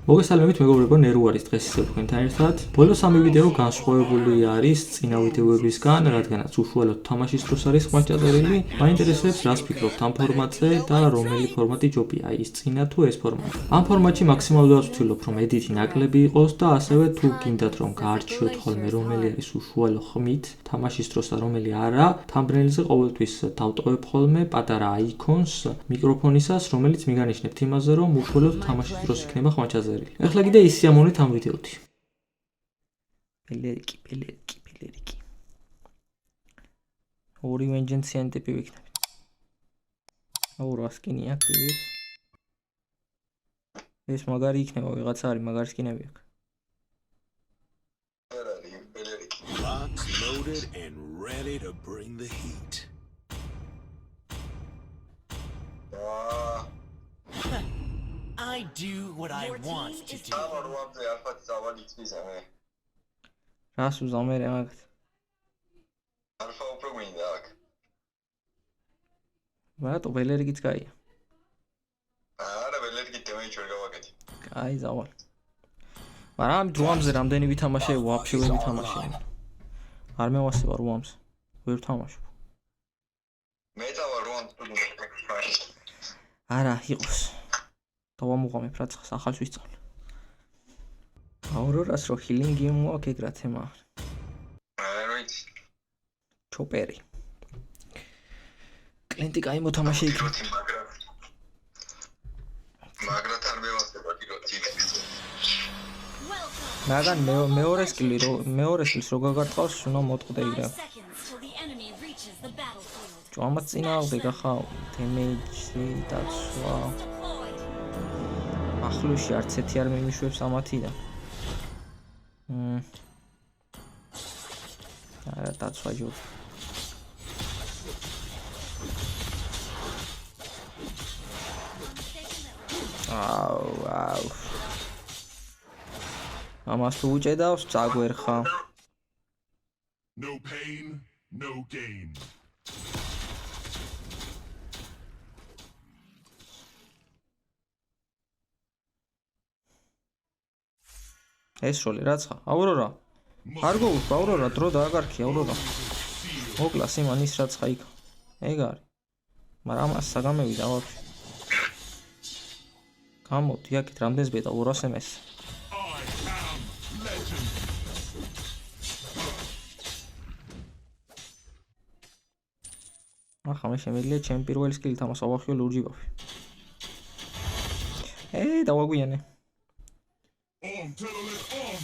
მოგესალმებით მეგობრებო, ნერუ არის დღეს ისევ თქვენთან ერთად. ბოლო 3 ვიდეო განსხვავებული არის წინა ვიდეოებისგან, რადგანაც უშუალოდ თამაშის დროს არის ხმა ჩაწერილი. მაინტერესებს რას ფიქრობთ ამ ფორმატზე და რომელი ფორმატი ჯობია, ის წინა თუ ეს ფორმატი. ამ ფორმატში მაქსიმალურად ვცდილობ, რომ ედიტი ნაკლები იყოს და ასევე თუ გინდათ რომ გაარჩიოთ ხოლმე რომელი არის უშუალო ხმით თამაშის დროს და რომელი არა, თამბნეილზე ყოველთვის დავტოვებ ხოლმე პატარა აიკონს მიკროფონისას, რომელიც მიგანიშნებთ იმაზე, რომ უშუალოდ თამაშის დროს იქნება ხმა ჩაწერილი. ეხლა კიდე ის სიამოვნეთ ამ ვიდეოთი. პელერიკი. ორი ვენჯენციანი ტიპი ვიქნები. აუ რა სკინი აქვს ის. ეს მაგარი იქნება, ვიღაცა არის მაგარი სკინები აქვს. Locked, loaded, and ready to bring the heat. I do what I want to do. რას უზამე რა მაგათ? ალფა უფრო გვინდა აქ. ბატო ბელერიგიც კაია. არა, ბელერგი დემეიჯ ვერ გავაკეთე. კაი ზავალ. მაგრამ ამ დროამზე რამდენი ვითამაშე, ვაფშე ვერ ვითამაშე. არ მევასება რუამს. ვერ ვთამაშობ. მე დავა რუამს თუ არა, იყოს. დავამუღამებ რაცხას, ახალს ვისწავლე. აურორას რო ჰილინგი მოაქვს ეგ რა თემა. არის. ჩოპერი. კლიენტი კაი მოთამაშე იქნება. მაგრად არ მევასება კილოთი. მაგან მეორე სკილს რო გაგარტყავს, უნდა მოტყდე იგრა. ჭამაც წინააღმდეგ ახლა დემეიჯი დაცვა. ახლოში არც ერთი არ მიმიშვებს ამათიდან. არა დაცვა ჯო. აუ. ამას თუ უჭედავს, წაგვერხა. No pain, no gain. ეს როლი რაცხა? აურორა. არ გოუს, აურორა, დრო დააგარქი, აურორა. მოკლას იმან ის რაცხა იქ. ეგ არის. მაგრამ ამას საგამევიდა ვაფშე. გამოდი აქეთ რამდენს ბეტა 200 ახლა მე შემიძლია ჩემი პირველი სკილი თამაშო ვახიო ლურჯი ბაფი. დავაგვიანე. On, turtle it on.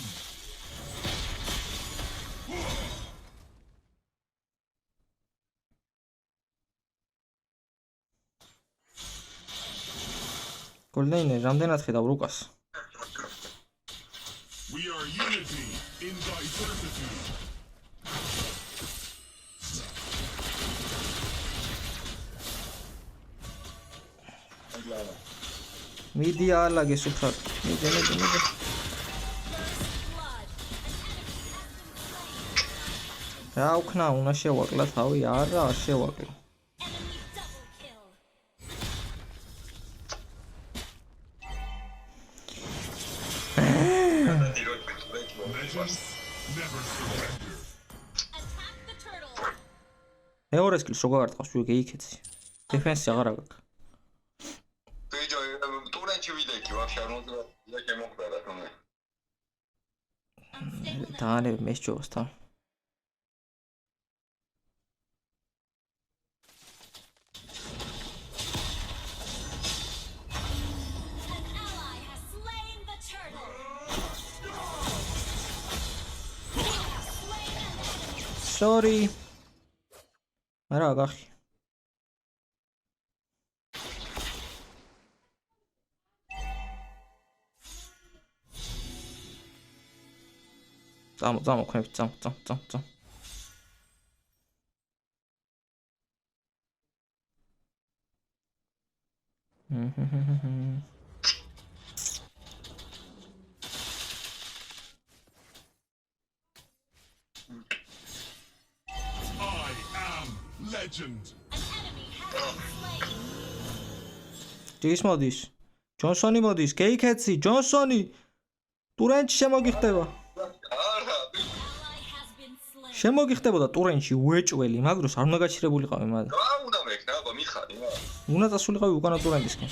გოლდეინე რამდენად ხედავ რუკას? We are unity in diversity. მიდი ალაგე სუფრად. მიდი. რა უკნა, უნდა შევაკლა თავი, არა, არ შევაკლა. მეორე სკილს რო გაგარტყავს, ვიგე იქეცი. დეფენსი აღარ აქვს. ტურენჩი ვიდექი ვაფშე არ უნდა შემოხდა რა თქმა უნდა. დაანე მესჯობს თან. Sorry. არა გახი. წამო ქვემოთ წამო. Legend. Დის მოდის. ჯონსონი მოდის, გეიქეცი, ჯონსონი. ტურენჩი შემოგიხდება. არა შემოგიხდებოდა ტურენჩი უეჭველი, მაგრამ არ უნდა გაჩერებულიყავი მად. რა უნდა მექნა აბა მიხარი რა უნდა წასულიყავი უკანა ტურენჩისკენ.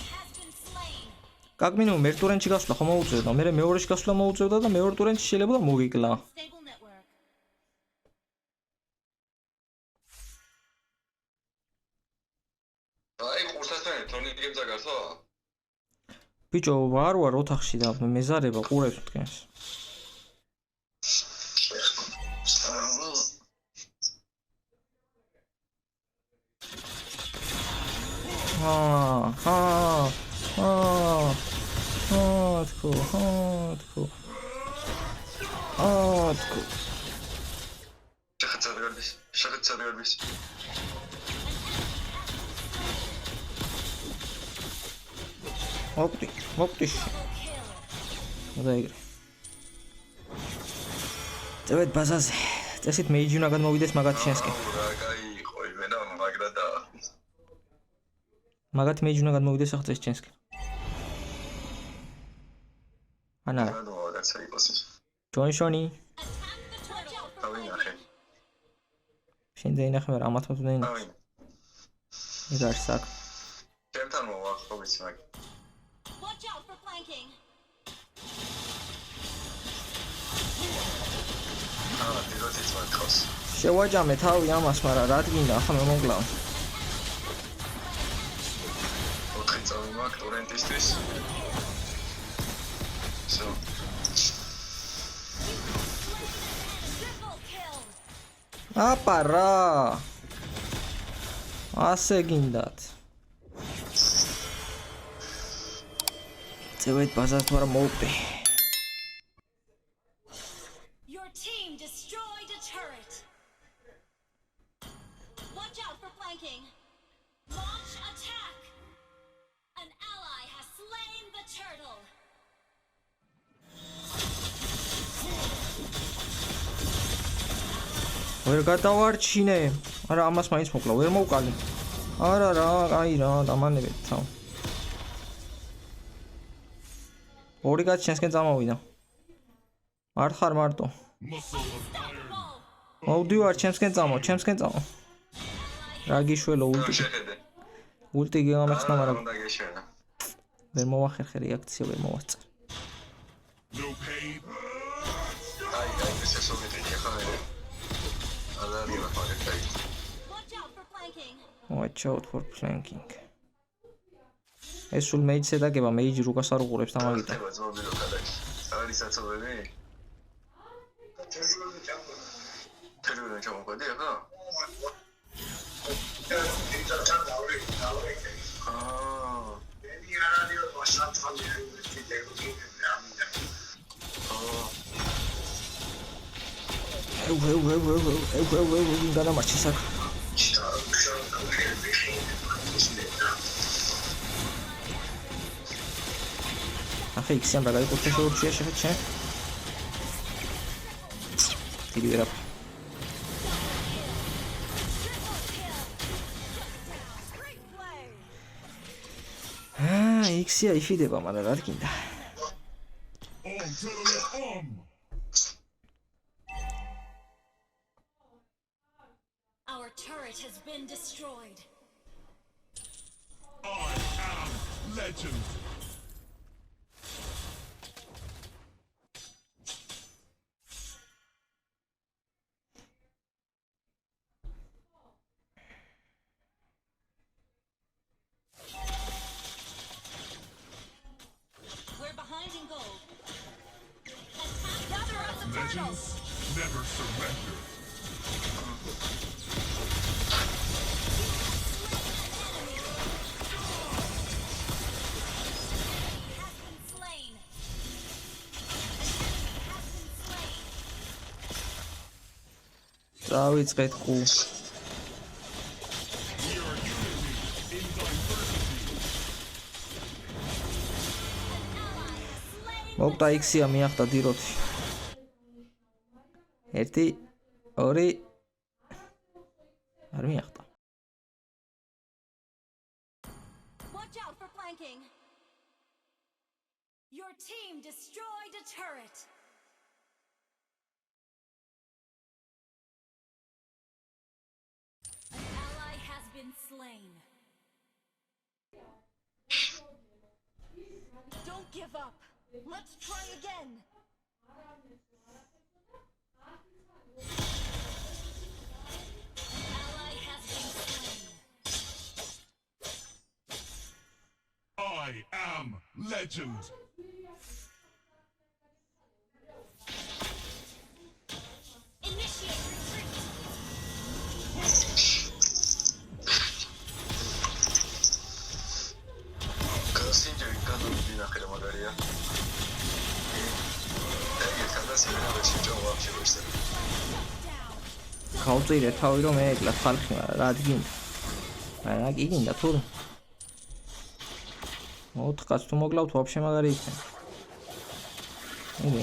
კაკმინო მე ტურენჩი გასვლა ხომ მოუწევდა, მე მეორეში გასვლა მოუწევდა და მეორე ტურენჩი შეიძლება მოგიკლა. აი ყურსასთან თორნიკი გძაგართო ბიჭო, ვარ ოთახში და მეზარება ყურებს მтканს. თქო. შეხცადარბის მოკტი. დაიგრე. წევეთ ბაზაზე. წესით მეიჯი უნდა გადმოვიდეს მაგათ შენსკენ. რა კაი იყო იმენა მაგრა და მაგათ მეიჯი უნდა გადმოვიდეს ახლა წეს შენსკენ. ანა, რა რაღაცა იყოს ის ჯონსონი. დავინახე შენ დაინახე, მაგრამ ამათ მომდეინ. დავინახე ის არის საკ. ჩემთან მოვა ხო ვიცი მაგ Watch out for flanking. დიროციც მართავს შევაჯამე თავი ამას, მაგრამ რა დგინდა, ახლა მე მომკლავ. 4 წამი მაგ ტორენტისთვის So, Triple kill. აპა რა. ასე გინდათ. წევეთ ბაზას თუ არა მოვყდი. Your team destroyed a turret. Watch out for flanking. Launch attack. An ally has slain the turtle. ვერ გადავარჩინე. არა, ამას მაინც მოკლა, ვერ მოვყალი. არა რა, აი რა, დამანებეთ თავ. ორი კაცი შენსკენ წამოვიდა. არ ხარ მარტო. მოვდივარ, ჩემსკენ წამო. რა გიშველო ულტი. შეხედე ულტი გამეხსნა, მაგრამ უნდა გეშენა ვერ მოვახერხე რეაქცია, ვერ მოვაწერ. აი ეს ესომეთი ხარ ალარი რა ხარ Watch out for flanking. Watch out for flanking. ეს სულ მეიჯზე დაგება, მეიჯი რუკას არ უყურებს დამაგიტა. ხება ზომბილო კადაკი არის საცობები თერორენ ჩამოყდი ახლა გადამარჩი საკ. ახლა იქ სამ დაგაიკურთხე შეურჩია შეხედე. დიდი ვერა. Great play. იქსია იფიდება, მაგრამ რა გინდა. Our turret has been destroyed. Legend. We're behind in gold. Attack. Gather up the turtles. Legends never surrender. Has been slain. დავიწყეთ ყუ. მოკტა იქსია მიახდა დიროთი. 1 2 არ მიახდა. Watch out for flanking. Your team destroyed a turret. An ally has been slain. Don't give up. Let's try again. An ally has been slain. I am legend. Initiate retreat. Considering canon din akhira magaria. Ეგ ხანდას მეუბნებში ჯო ვაფშე ვერს. გავწირე თავი რომ მეეკლა ხალხი მაგრამ რა დგინდა არა გიგინდა თუ 4 კაც თუ მოგლავთ ვაფშე მაგარი იქნება მე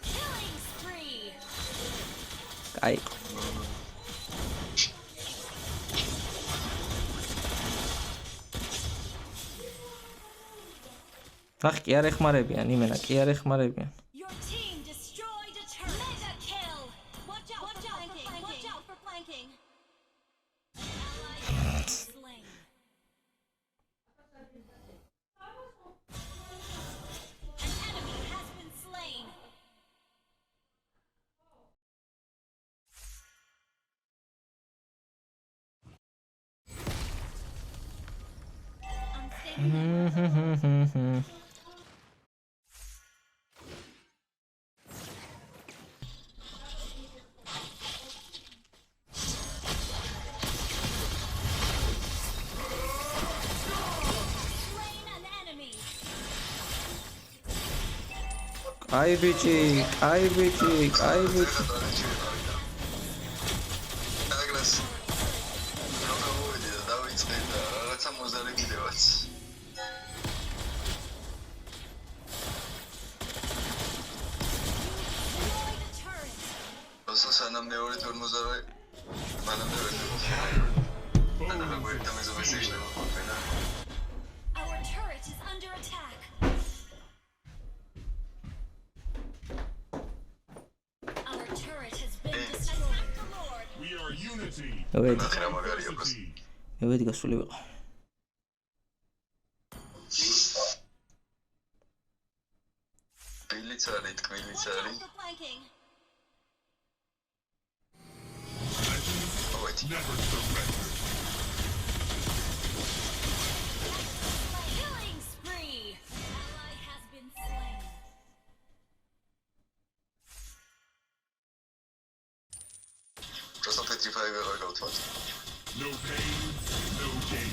Killing spree. კაი ახ კი არ ეხმარებიან იმენა კი არ ეხმარებიან Your team destroyed a turret. Mega kill. Watch out for flanking. Watch out for flanking. Ally has been slain. An enemy has been slain. Unstable. Slain an enemy. კაი ბიჭი კაი ბიჭი კაი ბიჭი აგრეს. როგორ მოვიდი და დავიწყე და რაღაცა მოზარი კიდევაც. Destroyed a turret. Όσο სანამ მეორე თორ მოზარი მანამდე ვერ და როგორ დამეზობეს შეიძლება ყოფილა. Our turret is under attack. Our turret has been destroyed. We are unity. ვედი ახრა მაგარია პროს. მე ვედი გასული ვიყო ბილიც არის, ტკბილიც Watch out არის. for flanking. მოვედი. Never surrender. Killing spree. Ally has been slain. просто petrify ვეღარ გავთვალ. No pain, no gain.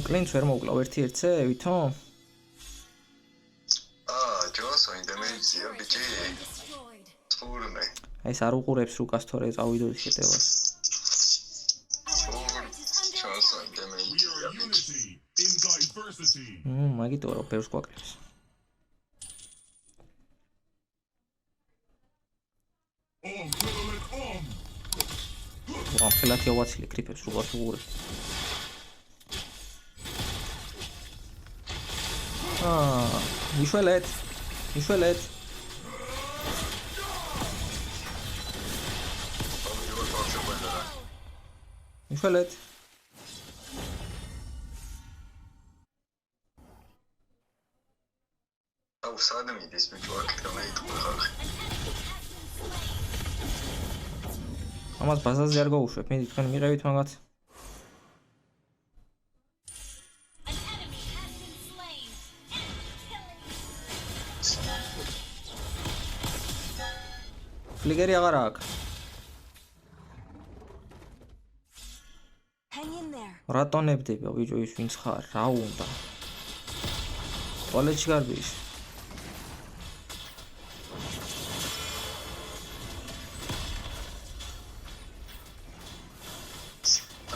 კლინც ვერ მოვკლავ ერთი ერთზე ვითომ ჯონსონი დემეიძია ბიჭი. Been destroyed. წურმე. აი ეს არ უყურებს რუკას თორე წავიდოდი შეტევას Our turret is under ჯონსონი attack. We დემეიძია are ბიჭი. unity in diversity. მაგიტო რა ბევრს გვაკრებს Om. ვაფელათი ავაცილი კრიფებს რუკას უყურებს იშველეთ ამიტომ ვაფშე ვეღარ. იშველეთ აუ სადმი ის ბიჭი აქ დამეიტყვა ხალხი. ამას ბაზაზე არ გაუშვებ მე თქვენ მიყევით მაგათ An enemy has been slain. Enemy killing. ფლიგერი აღარ აქვს Hang in there. რატონებდება ბიჭო ის ვინც ხარ რა უნდა ტუალეტში გარბის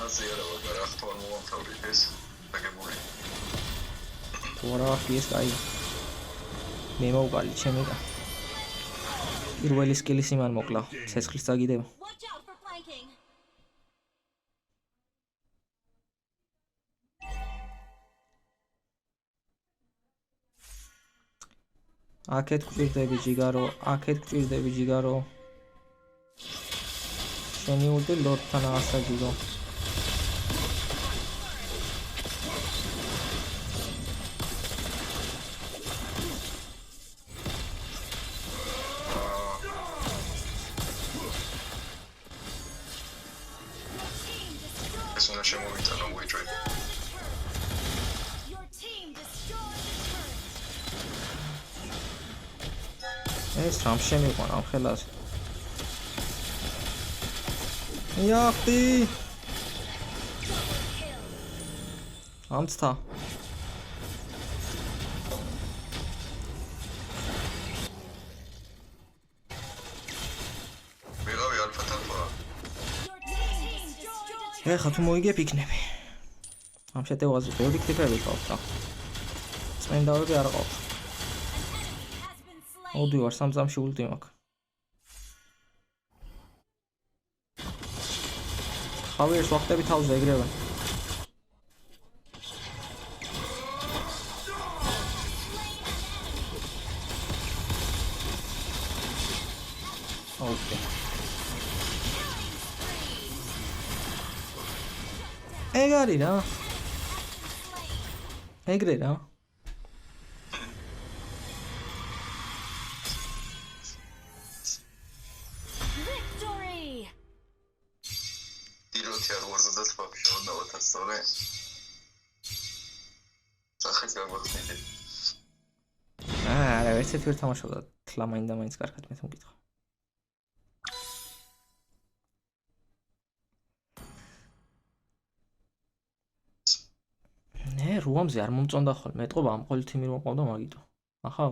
ასე არა ვაგარ ახთوار მომამთავრეთ ეს დაგებული. თუ არა ის კაი მე მოვყალი ჩემი და პირველი სკილის იმან მოკლა ცეცხლის წაგიდება Watch out for flanking. აქეთ გვჭირდები ჯიგარო, აქეთ გვჭირდები ჯიგარო. შენი ულტი ლორდთან აღასაჯირო. ეს უნდა შემოვიტანო ვიჯვი. Your team destroyed the turret. ეს რამ შემიყვანა ამ ხელას. იახტი. ამცთა. ვიღავი ალფა-თალფა. Your team destroyed the ეხლა თუ მოიგებ იქნები. ამ შეტევაზე ბევრი ტიპები ყავს და. წმენდავები არ ყავს. has been slain. მოდივარ სამძამში ულტი მაქვს. ხავიერს ვახტები თავზე ეგრევე. ოკეი. ეგ არის რა. ეგრე რა. Victory. დილოთი არ ვარდოთ ვაფშე ოდავათაც სწორე. სახეს გაგვახსნით. არა, ერთით ვერ თამაშობდა. თლა მაინდა-მაინც კარგად მე თუმკითხო. ნე, რუამზე არ მომწონდა ხოლმე. მეტყობა ამ ყოველ თიმი რომ ყავდა მაგითო. ახლა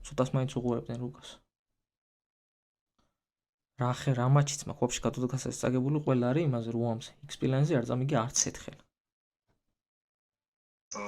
ცოტას მაინც უღურებდნენ რუკას. რა მაჩიც მაქვს ვაფშე გადოდაკასას წაგებული ყველა არის იმაზე რუამზე. X-Pilance-ზე არ წამიგე არც ერთხელ. ო